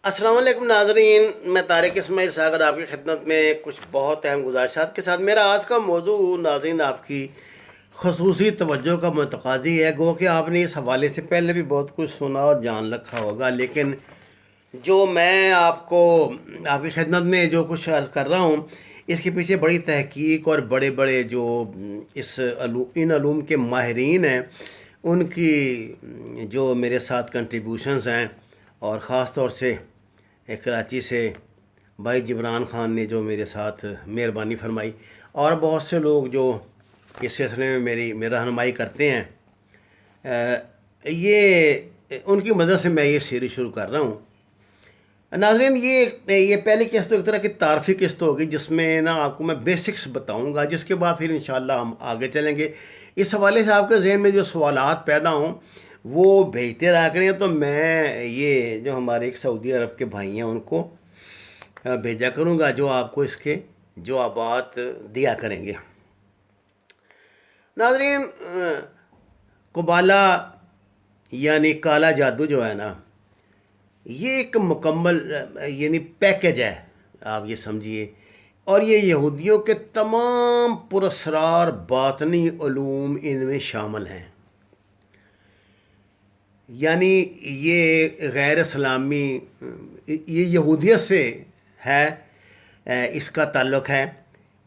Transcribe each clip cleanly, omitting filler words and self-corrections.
السلام علیکم ناظرین، میں طارق اسماعیل ساگر آپ کی خدمت میں کچھ بہت اہم گزارشات کے ساتھ۔ میرا آج کا موضوع ناظرین آپ کی خصوصی توجہ کا متقاضی ہے۔ گو کہ آپ نے اس حوالے سے پہلے بھی بہت کچھ سنا اور جان رکھا ہوگا، لیکن جو میں آپ کی خدمت میں جو کچھ عرض کر رہا ہوں، اس کے پیچھے بڑی تحقیق اور بڑے بڑے جو ان علوم کے ماہرین ہیں، ان کی جو میرے ساتھ کنٹریبیوشنز ہیں، اور خاص طور سے کراچی سے بھائی جبران خان نے جو میرے ساتھ مہربانی فرمائی، اور بہت سے لوگ جو اس سلسلے میں میری رہنمائی کرتے ہیں، یہ ان کی مدد سے میں یہ سیریز شروع کر رہا ہوں۔ ناظرین، یہ پہلی قسط ایک طرح کی تعارفی قسط ہوگی، جس میں نا آپ کو میں بیسکس بتاؤں گا، جس کے بعد پھر انشاءاللہ ہم آگے چلیں گے۔ اس حوالے سے آپ کے ذہن میں جو سوالات پیدا ہوں وہ بھیجتے رہا کریں، تو میں یہ جو ہمارے ایک سعودی عرب کے بھائی ہیں ان کو بھیجا کروں گا، جو آپ کو اس کے جوابات دیا کریں گے۔ ناظرین، قبالہ یعنی کالا جادو جو ہے نا، یہ ایک مکمل یعنی پیکج ہے، آپ یہ سمجھیے، اور یہ یہودیوں کے تمام پراسرار باطنی علوم ان میں شامل ہیں۔ یعنی یہ غیر اسلامی، یہ یہودیت سے ہے، اس کا تعلق ہے۔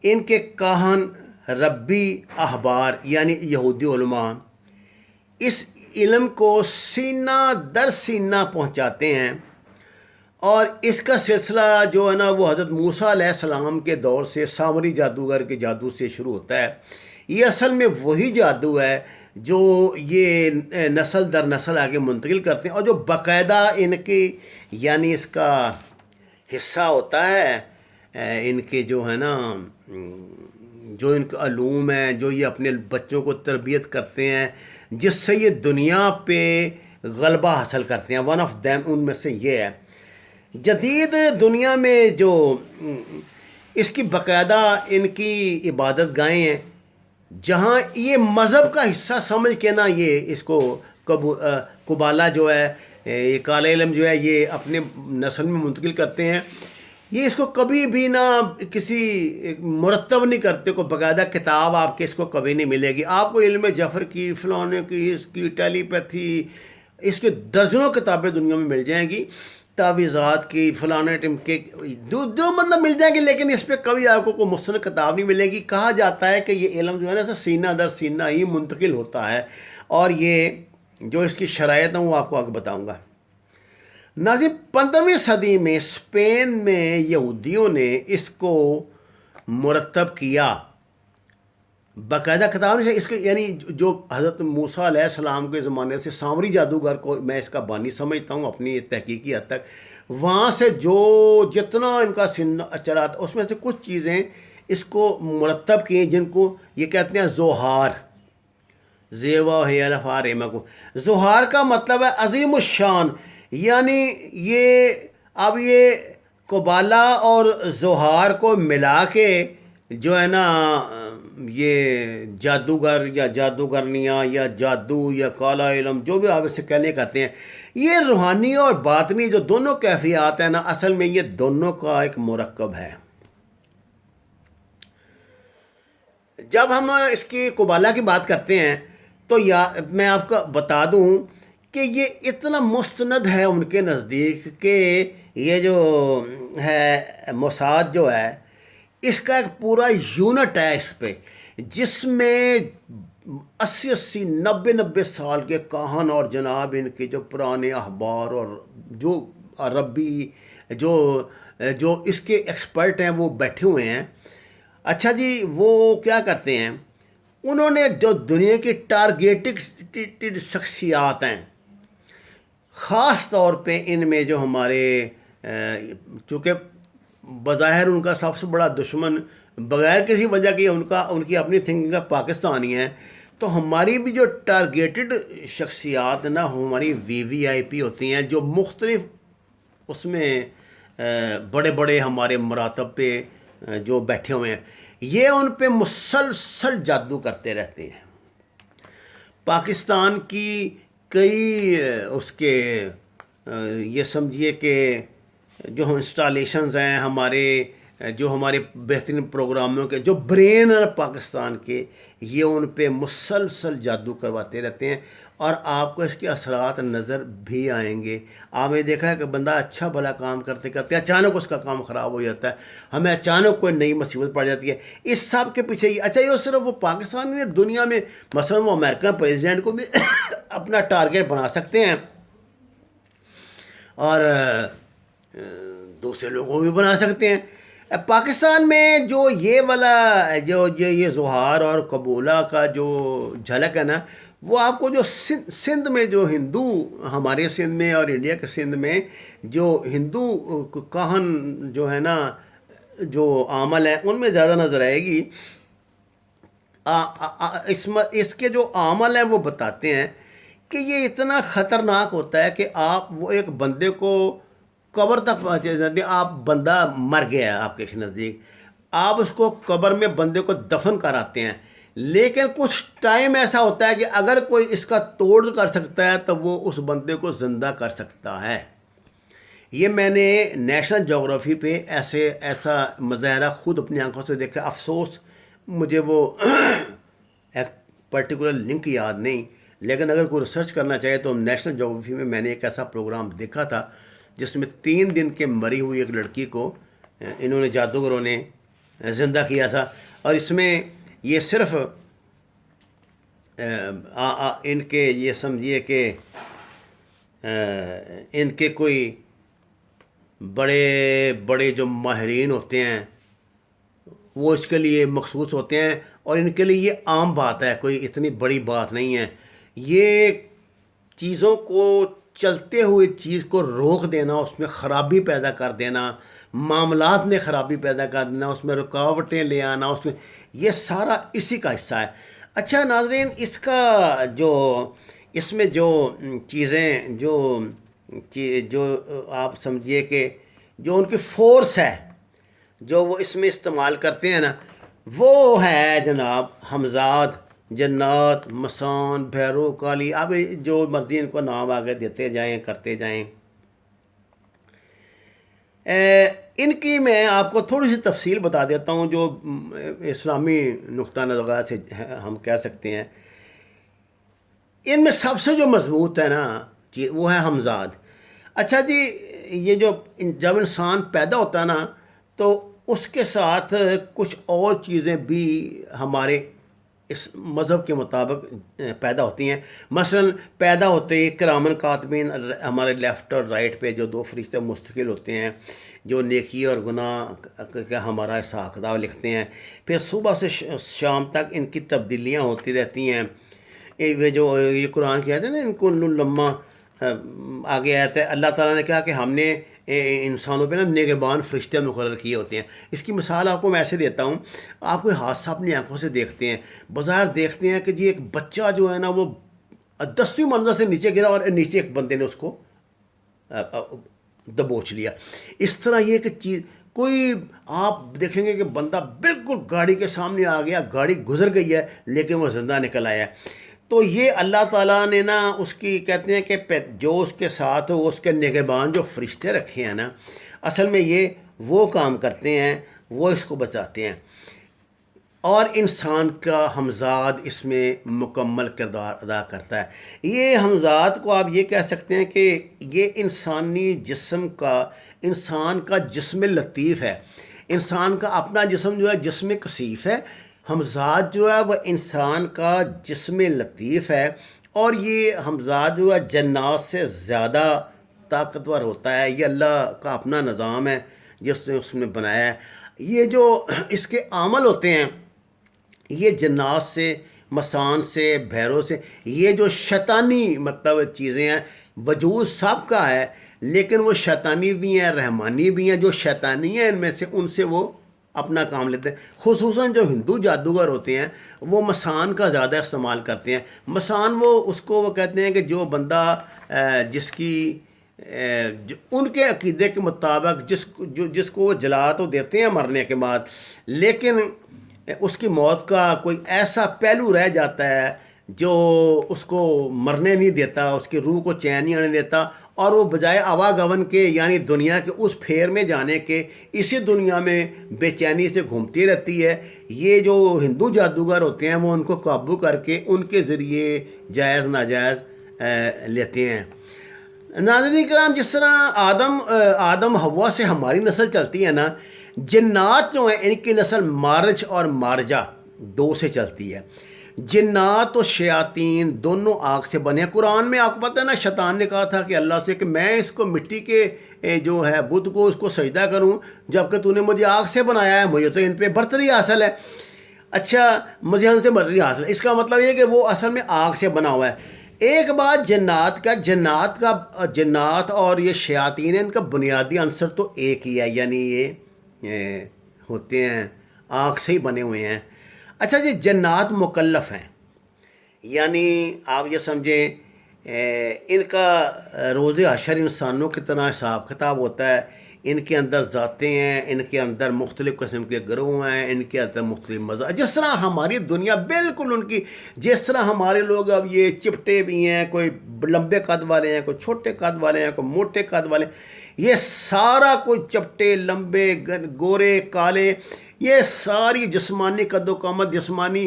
ان کے کاہن ربی احبار یعنی یہودی علماء اس علم کو سینہ در سینہ پہنچاتے ہیں، اور اس کا سلسلہ جو ہے نا وہ حضرت موسیٰ علیہ السلام کے دور سے سامری جادوگر کے جادو سے شروع ہوتا ہے۔ یہ اصل میں وہی جادو ہے جو یہ نسل در نسل آگے منتقل کرتے ہیں، اور جو باقاعدہ ان کی یعنی اس کا حصہ ہوتا ہے، ان کے جو ہے نا جو ان کے علوم ہیں، جو یہ اپنے بچوں کو تربیت کرتے ہیں، جس سے یہ دنیا پہ غلبہ حاصل کرتے ہیں۔ ون آف دیم ان میں سے یہ ہے۔ جدید دنیا میں جو اس کی باقاعدہ ان کی عبادت گاہیں ہیں، جہاں یہ مذہب کا حصہ سمجھ کے نا یہ اس کو قبالہ جو ہے، یہ کالا علم جو ہے، یہ اپنے نسل میں منتقل کرتے ہیں۔ یہ اس کو کبھی بھی نہ کسی مرتب نہیں کرتے، کوئی باقاعدہ کتاب آپ کے اس کو کبھی نہیں ملے گی۔ آپ کو علم جفر کی، فلانے کی، اس کی ٹیلی پیتھی، اس کے درجنوں کتابیں دنیا میں مل جائیں گی، تعویذات کی، فلانے ٹم کے، جو مطلب مل جائیں گے، لیکن اس پہ کبھی آپ کو کوئی مستند کتاب نہیں ملے گی۔ کہا جاتا ہے کہ یہ علم جو ہے نا سینہ در سینہ ہی منتقل ہوتا ہے، اور یہ جو اس کی شرائط ہیں وہ آپ کو آگے بتاؤں گا۔ ناظرین، 15ویں صدی میں اسپین میں یہودیوں نے اس کو مرتب کیا، باقاعدہ کتاب نہیں، اس کے یعنی جو حضرت موسیٰ علیہ السلام کے زمانے سے سامری جادوگر کو میں اس کا بانی سمجھتا ہوں اپنی تحقیقی حد تک، وہاں سے جو جتنا ان کا سن چلا تھا، اس میں سے کچھ چیزیں اس کو مرتب کی، جن کو یہ کہتے ہیں زوہار، زیوا ہے الفار کو۔ زوہار کا مطلب ہے عظیم الشان، یعنی یہ قبالہ اور زوہار کو ملا کے جو ہے نا یہ جادوگر یا جادوگرنیاں یا جادو یا کالا علم، جو بھی آپ اسے کہنے کرتے ہیں، یہ روحانی اور باطنی جو دونوں کیفیات ہیں نا، اصل میں یہ دونوں کا ایک مرکب ہے۔ جب ہم اس کی قبالہ کی بات کرتے ہیں تو میں آپ کو بتا دوں کہ یہ اتنا مستند ہے ان کے نزدیک کہ یہ جو ہے موساد جو ہے، اس کا ایک پورا یونٹ ہے اس پہ، جس میں 80 90 سال کے کاہن اور جناب ان کے جو پرانے احبار اور جو عربی جو اس کے ایکسپرٹ ہیں وہ بیٹھے ہوئے ہیں۔ اچھا جی، وہ کیا کرتے ہیں؟ انہوں نے جو دنیا کی ٹارگیٹڈ شخصیات ہیں، خاص طور پہ ان میں جو ہمارے چونکہ بظاہر ان کا سب سے بڑا دشمن بغیر کسی وجہ کے ان کی اپنی تھنکنگ کا پاکستانی ہے، تو ہماری بھی جو ٹارگیٹڈ شخصیات نا ہماری VVIP ہوتی ہیں، جو مختلف اس میں بڑے بڑے ہمارے مراتب پہ جو بیٹھے ہوئے ہیں، یہ ان پہ مسلسل جادو کرتے رہتے ہیں۔ پاکستان کی کئی اس کے یہ سمجھیے کہ جو انسٹالیشنز ہیں ہمارے، جو ہمارے بہترین پروگراموں کے جو برین ہے پاکستان کے، یہ ان پہ مسلسل جادو کرواتے رہتے ہیں، اور آپ کو اس کے اثرات نظر بھی آئیں گے۔ آپ نے دیکھا ہے کہ بندہ اچھا بھلا کام کرتے کرتے اچانک اس کا کام خراب ہو جاتا ہے، ہمیں اچانک کوئی نئی مصیبت پڑ جاتی ہے۔ اس سب کے پیچھے اچھا یہ صرف وہ پاکستان میں، دنیا میں مثلا وہ امریکن پریزیڈنٹ کو بھی اپنا ٹارگیٹ بنا سکتے ہیں، اور دوسرے لوگوں کو بھی بنا سکتے ہیں۔ پاکستان میں جو یہ والا جو یہ ظہار اور قبولہ کا جو جھلک ہے نا، وہ آپ کو جو سندھ میں جو ہندو، ہمارے سندھ میں اور انڈیا کے سندھ میں جو ہندو کہن جو ہے نا، جو عمل ہے ان میں زیادہ نظر آئے گی۔ اس کے جو عمل ہیں وہ بتاتے ہیں کہ یہ اتنا خطرناک ہوتا ہے کہ آپ وہ ایک بندے کو قبر تک پہنچے جاتے ہیں، آپ بندہ مر گیا ہے آپ کے نزدیک، آپ اس کو قبر میں بندے کو دفن کراتے ہیں، لیکن کچھ ٹائم ایسا ہوتا ہے کہ اگر کوئی اس کا توڑ کر سکتا ہے تو وہ اس بندے کو زندہ کر سکتا ہے۔ یہ میں نے نیشنل جغرافی پہ ایسا مظاہرہ خود اپنی آنکھوں سے دیکھا۔ افسوس مجھے وہ ایک پرٹیکولر لنک یاد نہیں، لیکن اگر کوئی ریسرچ کرنا چاہے تو نیشنل جغرافی میں نے ایک ایسا پروگرام دیکھا تھا جس میں 3 دن کے مری ہوئی ایک لڑکی کو انہوں نے جادوگروں نے زندہ کیا تھا، اور اس میں یہ صرف ان کے یہ سمجھیے کہ ان کے کوئی بڑے بڑے جو ماہرین ہوتے ہیں وہ اس کے لیے مخصوص ہوتے ہیں، اور ان کے لیے یہ عام بات ہے، کوئی اتنی بڑی بات نہیں ہے۔ یہ چیزوں کو، چلتے ہوئے چیز کو روک دینا، اس میں خرابی پیدا کر دینا، معاملات میں خرابی پیدا کر دینا، اس میں رکاوٹیں لے آنا، اس میں، یہ سارا اسی کا حصہ ہے۔ اچھا ناظرین، اس میں جو چیزیں جو آپ سمجھیے کہ جو ان کی فورس ہے جو وہ اس میں استعمال کرتے ہیں نا، وہ ہے جناب ہمزاد، جنات، مسان، بھیرو، کالی، اب جو مرضی ان کو نام آگے دیتے جائیں، کرتے جائیں۔ ان کی میں آپ کو تھوڑی سی تفصیل بتا دیتا ہوں جو اسلامی نقطہ نظر سے ہم کہہ سکتے ہیں۔ ان میں سب سے جو مضبوط ہے نا وہ ہے ہمزاد۔ اچھا جی، یہ جب انسان پیدا ہوتا ہے نا تو اس کے ساتھ کچھ اور چیزیں بھی ہمارے اس مذہب کے مطابق پیدا ہوتی ہیں۔ مثلا پیدا ہوتے ہی کرامن کاتبین، ہمارے لیفٹ اور رائٹ پہ جو 2 فرشتے مستقل ہوتے ہیں جو نیکی اور گناہ کا ہمارا حساب کتاب لکھتے ہیں، پھر صبح سے شام تک ان کی تبدیلیاں ہوتی رہتی ہیں۔ یہ قرآن کی آیت ہے نا، ان کو لمحہ آگے آیت ہے، اللہ تعالیٰ نے کہا کہ ہم نے انسانوں پہ نا نگہبان فرشتے مقرر کیے ہوتے ہیں۔ اس کی مثال آپ کو میں ایسے دیتا ہوں، آپ کوئی حادثہ اپنی آنکھوں سے دیکھتے ہیں، بظاہر دیکھتے ہیں کہ جی ایک بچہ جو ہے نا وہ 10ویں منزل سے نیچے گرا اور نیچے ایک بندے نے اس کو دبوچ لیا۔ اس طرح یہ کہ چیز کوئی، آپ دیکھیں گے کہ بندہ بالکل گاڑی کے سامنے آ گیا، گاڑی گزر گئی ہے لیکن وہ زندہ نکل آیا ہے۔ تو یہ اللہ تعالیٰ نے نا اس کی کہتے ہیں کہ جو اس کے ساتھ اس کے نگہبان جو فرشتے رکھے ہیں نا، اصل میں یہ وہ کام کرتے ہیں، وہ اس کو بچاتے ہیں، اور انسان کا ہمزاد اس میں مکمل کردار ادا کرتا ہے۔ یہ ہمزاد کو آپ یہ کہہ سکتے ہیں کہ یہ انسانی جسم کا، انسان کا جسم لطیف ہے، انسان کا اپنا جسم جو ہے جسم کثیف ہے، ہمزاد جو ہے وہ انسان کا جسم لطیف ہے، اور یہ ہمزاد جو ہے جنات سے زیادہ طاقتور ہوتا ہے۔ یہ اللہ کا اپنا نظام ہے جس نے اس نے بنایا ہے۔ یہ جو اس کے عمل ہوتے ہیں یہ جنات سے، مسان سے، بھیروں سے، یہ جو شیطانی مطلب چیزیں ہیں، وجود سب کا ہے لیکن وہ شیطانی بھی ہیں، رحمانی بھی ہیں۔ جو شیطانی ہیں ان میں سے، ان سے وہ اپنا کام لیتے ہیں۔ خصوصاً جو ہندو جادوگر ہوتے ہیں وہ مسان کا زیادہ استعمال کرتے ہیں۔ مسان اس کو وہ کہتے ہیں کہ جو بندہ جس کی ان کے عقیدے کے مطابق جس کو وہ جلا تو دیتے ہیں مرنے کے بعد، لیکن اس کی موت کا کوئی ایسا پہلو رہ جاتا ہے جو اس کو مرنے نہیں دیتا، اس کی روح کو چین نہیں آنے دیتا، اور وہ بجائے آواگمن کے یعنی دنیا کے اس پھیر میں جانے کے اسی دنیا میں بے چینی سے گھومتی رہتی ہے. یہ جو ہندو جادوگر ہوتے ہیں وہ ان کو قابو کر کے ان کے ذریعے جائز ناجائز لیتے ہیں. ناظرین کرام، جس طرح آدم حوا سے ہماری نسل چلتی ہے نا، جنات جو ہیں ان کی نسل مارج اور مارجا دو سے چلتی ہے. جنات و شیاطین دونوں آگ سے بنے ہیں. قرآن میں آپ کو پتہ ہے نا، شیطان نے کہا تھا کہ اللہ سے کہ میں اس کو مٹی کے جو ہے بت کو اس کو سجدہ کروں، جبکہ تو نے مجھے آگ سے بنایا ہے، مجھے تو ان پہ برتری حاصل ہے. اچھا، مجھے ان سے برتری حاصل ہے، اس کا مطلب یہ کہ وہ اصل میں آگ سے بنا ہوا ہے. ایک بات جنات اور یہ شیاطین ان کا بنیادی عنصر تو ایک ہی ہے، یعنی یہ ہوتے ہیں آگ سے ہی بنے ہوئے ہیں. اچھا جی، جنات مکلف ہیں، یعنی آپ یہ سمجھیں ان کا روز حشر انسانوں کی طرح حساب کتاب ہوتا ہے. ان کے اندر ذاتیں ہیں، ان کے اندر مختلف قسم کے گروہ ہیں، ان کے اندر مختلف مذہب. جس طرح ہماری دنیا بالکل ان کی، جس طرح ہمارے لوگ اب یہ چپٹے بھی ہیں، کوئی لمبے قد والے ہیں، کوئی چھوٹے قد والے ہیں، کوئی موٹے قد والے، یہ سارا کوئی چپٹے لمبے گورے کالے، یہ ساری جسمانی قد و قامت، جسمانی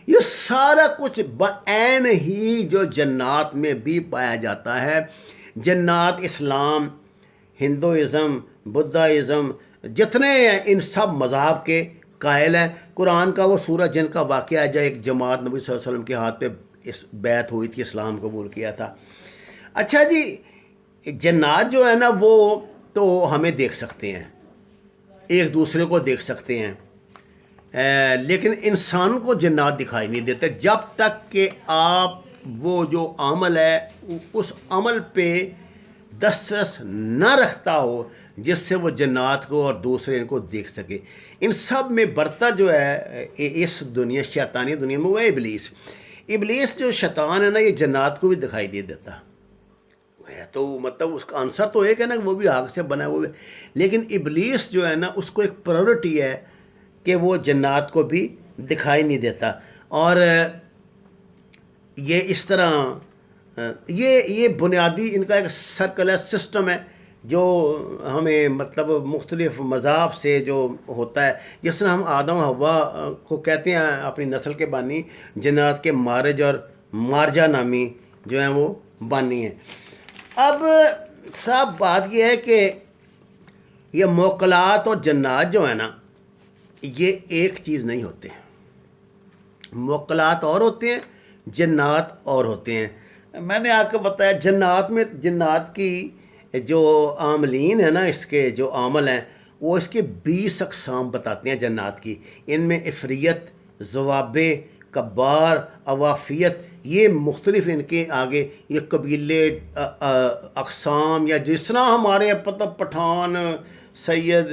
یہ سارا کچھ بعین ہی جو جنات میں بھی پایا جاتا ہے. جنات اسلام، ہندوازم، بدھازم جتنے ہیں ان سب مذاہب کے قائل ہیں. قرآن کا وہ سورہ جن کا واقعہ ہے جب ایک جماعت نبی صلی اللہ علیہ وسلم کے ہاتھ پہ بیعت ہوئی تھی، اسلام قبول کیا تھا. اچھا جی، جنات جو ہے نا وہ تو ہمیں دیکھ سکتے ہیں، ایک دوسرے کو دیکھ سکتے ہیں، لیکن انسان کو جنات دکھائی نہیں دیتے جب تک کہ آپ وہ جو عمل ہے اس عمل پہ دسترس نہ رکھتا ہو جس سے وہ جنات کو اور دوسرے ان کو دیکھ سکے. ان سب میں برتر جو ہے اس دنیا شیطانی دنیا میں وہ ہے ابلیس جو شیطان ہے نا، یہ جنات کو بھی دکھائی نہیں دیتا ہے. تو مطلب اس کا عنصر تو ایک ہے نا، وہ بھی آگ سے بنا ہوا ہے، لیکن ابلیس جو ہے نا اس کو ایک پرائورٹی ہے کہ وہ جنات کو بھی دکھائی نہیں دیتا. اور یہ اس طرح یہ بنیادی ان کا ایک سرکلر سسٹم ہے جو ہمیں مطلب مختلف مذاہب سے جو ہوتا ہے. جس طرح ہم آدم حوا کو کہتے ہیں اپنی نسل کے بانی، جنات کے مارج اور مارجا نامی جو ہیں وہ بانی ہیں. اب صاحب بات یہ ہے کہ یہ موکلات اور جنات جو ہیں نا یہ ایک چیز نہیں ہوتے. موکلات اور ہوتے ہیں، جنات اور ہوتے ہیں. میں نے آپ کو بتایا جنات کی جو عاملین ہیں نا، اس کے جو عامل ہیں وہ اس کے 20 اقسام بتاتے ہیں جنات کی. ان میں عفریت، ضوابع، کبار، اوافیت، یہ مختلف ان کے آگے یہ قبیلے اقسام، یا جس طرح ہمارے پٹھان، سید،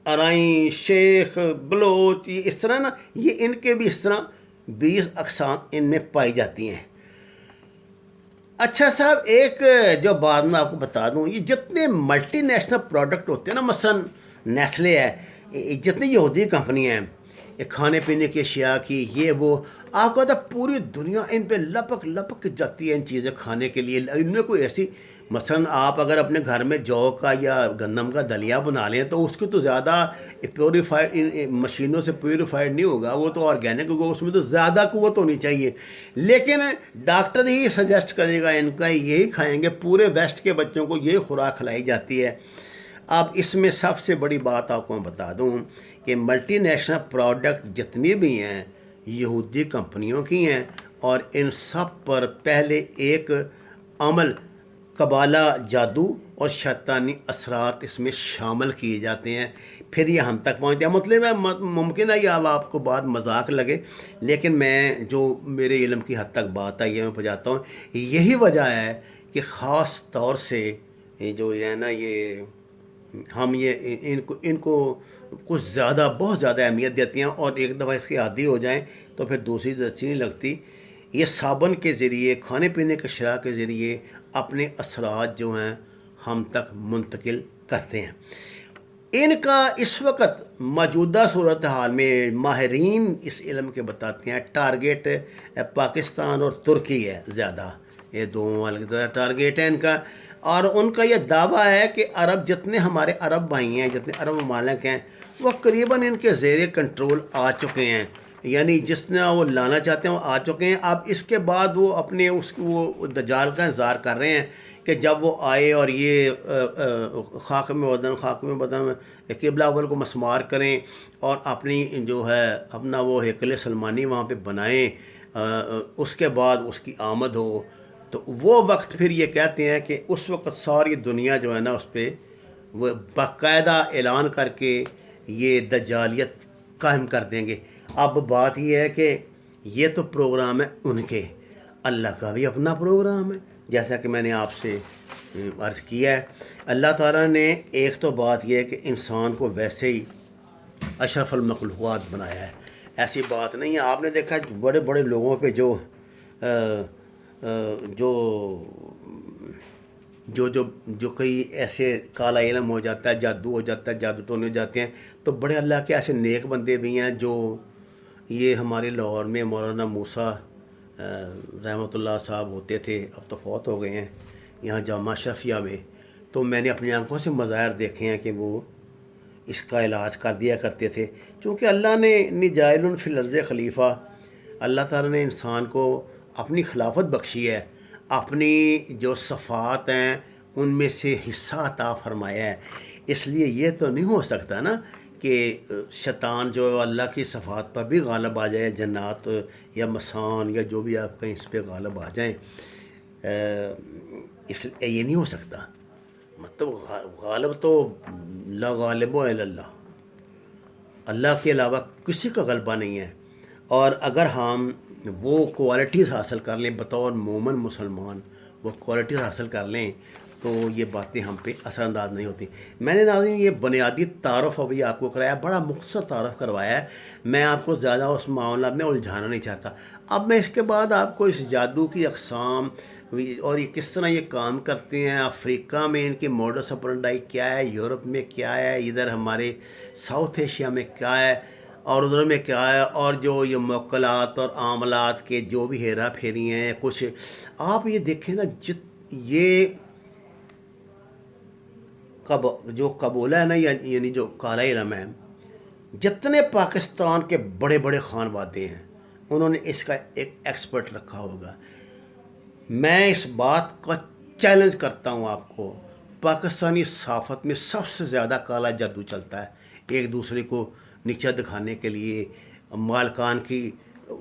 ارائیں، شیخ، بلوچ، یہ اس طرح نا، یہ ان کے بھی اس طرح 20 اقسام ان میں پائی جاتی ہیں. اچھا صاحب، ایک جو بات میں آپ کو بتا دوں، یہ جتنے ملٹی نیشنل پروڈکٹ ہوتے ہیں نا، مثلا نیسلے ہے، جتنی یہودی کمپنیاں ہیں، یہ کھانے پینے کی اشیاء کی، یہ وہ، آپ کو پتا پوری دنیا ان پہ لپک جاتی ہے ان چیزیں کھانے کے لیے. ان میں کوئی ایسی، مثلا آپ اگر اپنے گھر میں جو کا یا گندم کا دلیا بنا لیں تو اس کی تو زیادہ پیوریفائڈ مشینوں سے پیوریفائڈ نہیں ہوگا، وہ تو آرگینک ہوگا، اس میں تو زیادہ قوت ہونی چاہیے. لیکن ڈاکٹر ہی سجیسٹ کرے گا ان کا یہی کھائیں گے، پورے ویسٹ کے بچوں کو یہی خوراک کھلائی جاتی ہے. اب اس میں سب سے بڑی بات آپ کو میں بتا دوں کہ ملٹی نیشنل پروڈکٹ جتنی بھی ہیں یہودی کمپنیوں کی ہیں، اور ان سب پر پہلے ایک عمل قبالہ، جادو اور شیطانی اثرات اس میں شامل کیے جاتے ہیں، پھر یہ ہم تک پہنچتے ہیں. مطلب ہے ممکن ہے یہ اب آپ کو بات مذاق لگے، لیکن میں جو میرے علم کی حد تک بات آئی ہے میں پہنچاتا ہوں. یہی وجہ ہے کہ خاص طور سے جو ہے نا یہ ہم ان کو کچھ زیادہ، بہت زیادہ اہمیت دیتے ہیں، اور ایک دفعہ اس کے عادی ہو جائیں تو پھر دوسری تو اچھی نہیں لگتی. یہ صابن کے ذریعے، کھانے پینے کے اشیاء کے ذریعے اپنے اثرات جو ہیں ہم تک منتقل کرتے ہیں. ان کا اس وقت موجودہ صورتحال میں ماہرین اس علم کے بتاتے ہیں ٹارگیٹ پاکستان اور ترکی ہے زیادہ. یہ دو ممالک ٹارگیٹ ہے ان کا. اور ان کا یہ دعویٰ ہے کہ عرب جتنے ہمارے عرب بھائی ہیں، جتنے عرب ممالک ہیں، وہ قریباً ان کے زیر کنٹرول آ چکے ہیں. یعنی جس نے وہ لانا چاہتے ہیں وہ آ چکے ہیں. اب اس کے بعد وہ اپنے وہ دجال کا انتظار کر رہے ہیں کہ جب وہ آئے اور یہ خاک میں بدن قبلہ اول کو مسمار کریں اور اپنی جو ہے اپنا وہ ہیکل سلمانی وہاں پہ بنائیں، اس کے بعد اس کی آمد ہو. تو وہ وقت پھر یہ کہتے ہیں کہ اس وقت ساری دنیا جو ہے نا اس پہ وہ باقاعدہ اعلان کر کے یہ دجالیت قائم کر دیں گے. اب بات یہ ہے کہ یہ تو پروگرام ہے ان کے، اللہ کا بھی اپنا پروگرام ہے. جیسا کہ میں نے آپ سے عرض کیا ہے، اللہ تعالیٰ نے ایک تو بات یہ ہے کہ انسان کو ویسے ہی اشرف المخلوقات بنایا ہے، ایسی بات نہیں ہے. آپ نے دیکھا بڑے بڑے لوگوں پہ جو جو جو جو جو کئی ایسے کالا علم ہو جاتا ہے، جادو ہو جاتا ہے، جادو ٹونے ہو جاتے ہیں، تو بڑے اللہ کے ایسے نیک بندے بھی ہیں. جو یہ ہمارے لاہور میں مولانا موسیٰ رحمۃ اللہ صاحب ہوتے تھے، اب تو فوت ہو گئے ہیں، یہاں جامعہ اشرفیہ میں. تو میں نے اپنی آنکھوں سے مظاہر دیکھے ہیں کہ وہ اس کا علاج کر دیا کرتے تھے. چونکہ اللہ نے جاعل فی الارض خلیفہ، اللہ تعالیٰ نے انسان کو اپنی خلافت بخشی ہے، اپنی جو صفات ہیں ان میں سے حصہ عطا فرمایا ہے. اس لیے یہ تو نہیں ہو سکتا نا کہ شیطان جو اللہ کی صفات پر بھی غالب آ جائے، جنات یا مسان یا جو بھی آپ کہیں اس پہ غالب آ جائیں. اس یہ نہیں ہو سکتا. مطلب غالب تو لا غالب الا اللہ، اللہ کے علاوہ کسی کا غلبہ نہیں ہے. اور اگر ہم وہ کوالٹیز حاصل کر لیں بطور مومن مسلمان، وہ کوالٹیز حاصل کر لیں تو یہ باتیں ہم پہ اثر انداز نہیں ہوتی. میں نے ناظرین یہ بنیادی تعارف ابھی آپ کو کرایا، بڑا مختصر تعارف کروایا ہے. میں آپ کو زیادہ اس معاملات میں الجھانا نہیں چاہتا. اب میں اس کے بعد آپ کو اس جادو کی اقسام اور یہ کس طرح یہ کام کرتے ہیں، افریقہ میں ان کی موڈس اپرنڈائی کیا ہے، یورپ میں کیا ہے، ادھر ہمارے ساؤتھ ایشیا میں کیا ہے، اور ادھر میں کیا ہے، اور جو یہ موکلات اور عاملات کے جو بھی ہیرا پھیری ہیں کچھ آپ یہ دیکھیں نا. یہ جو قبولہ ہے نا، یعنی جو کالا علم ہے، جتنے پاکستان کے بڑے بڑے خان وادے ہیں انہوں نے اس کا ایک ایکسپرٹ رکھا ہوگا. میں اس بات کا چیلنج کرتا ہوں آپ کو، پاکستانی صحافت میں سب سے زیادہ کالا جادو چلتا ہے، ایک دوسرے کو نیچا دکھانے کے لیے، مالکان کی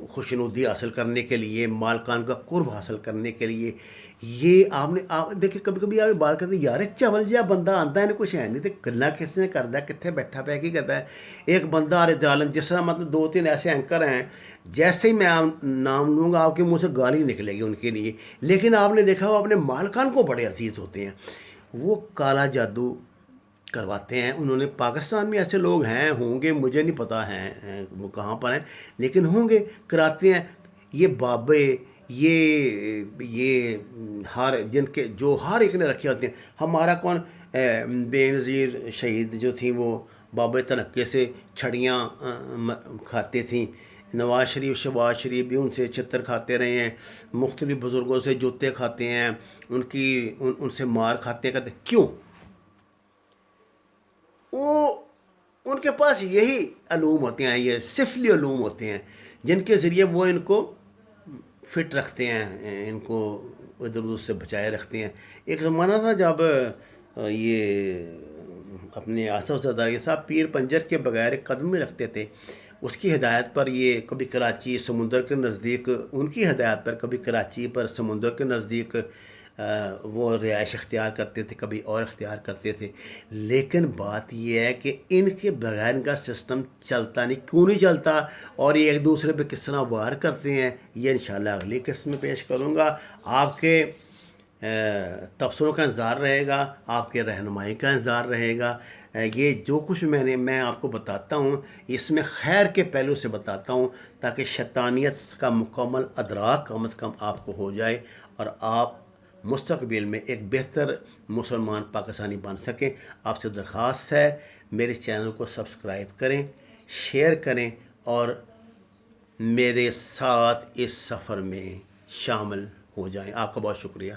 خوشنودی حاصل کرنے کے لیے، مالکان کا قرب حاصل کرنے کے لیے. یہ آپ دیکھیں کبھی کبھی آپ بات کرتے ہیں یار چول جہا بندہ آتا ہے نا، کچھ ہے نہیں تو گلا کس نے کرتا ہے، کتنے بیٹھا پہ کی کرتا ہے. ایک بندہ آ جالن جس طرح مطلب 2-3 ایسے اینکر ہیں، جیسے ہی میں نام لوں گا آپ کے منہ سے گالی نکلے گی ان کے لیے، لیکن آپ نے دیکھا وہ اپنے مالکان کو بڑے عزیز ہوتے ہیں. وہ کالا جادو کرواتے ہیں. انہوں نے پاکستان میں ایسے لوگ ہیں، ہوں گے، مجھے نہیں پتہ ہیں وہ کہاں پر ہیں، لیکن ہوں گے، کراتے ہیں. یہ بابے یہ ہر جن کے جو ہر ایک نے رکھے ہوتے ہیں. ہمارا کون بے نظیر شہید جو تھیں وہ بابے تنکے سے چھڑیاں کھاتے تھیں. نواز شریف شہباز شریف بھی ان سے چھتر کھاتے رہے ہیں، مختلف بزرگوں سے جوتے کھاتے ہیں، ان سے مار کھاتے ہیں. کیوں؟ وہ ان کے پاس یہی علوم ہوتے ہیں، یہ سفلی علوم ہوتے ہیں جن کے ذریعے وہ ان کو فٹ رکھتے ہیں، ان کو ادھر ادھر سے بچائے رکھتے ہیں. ایک زمانہ تھا جب یہ اپنے آصف زرداری صاحب پیر پنجر کے بغیر ایک قدم میں رکھتے تھے. اس کی ہدایت پر یہ کبھی کراچی سمندر کے نزدیک، ان کی ہدایت پر کبھی کراچی پر سمندر کے نزدیک وہ رہائش اختیار کرتے تھے، کبھی اور اختیار کرتے تھے. لیکن بات یہ ہے کہ ان کے بغیر ان کا سسٹم چلتا نہیں. کیوں نہیں چلتا اور یہ ایک دوسرے پہ کس طرح وار کرتے ہیں، یہ انشاءاللہ اگلی قسط میں پیش کروں گا. آپ کے تبصروں کا انتظار رہے گا، آپ کے رہنمائی کا انتظار رہے گا. یہ جو کچھ میں آپ کو بتاتا ہوں اس میں خیر کے پہلو سے بتاتا ہوں تاکہ شیطانیت کا مکمل ادراک کم از کم آپ کو ہو جائے اور آپ مستقبل میں ایک بہتر مسلمان پاکستانی بن سکیں. آپ سے درخواست ہے میرے چینل کو سبسکرائب کریں، شیئر کریں اور میرے ساتھ اس سفر میں شامل ہو جائیں. آپ کا بہت شکریہ.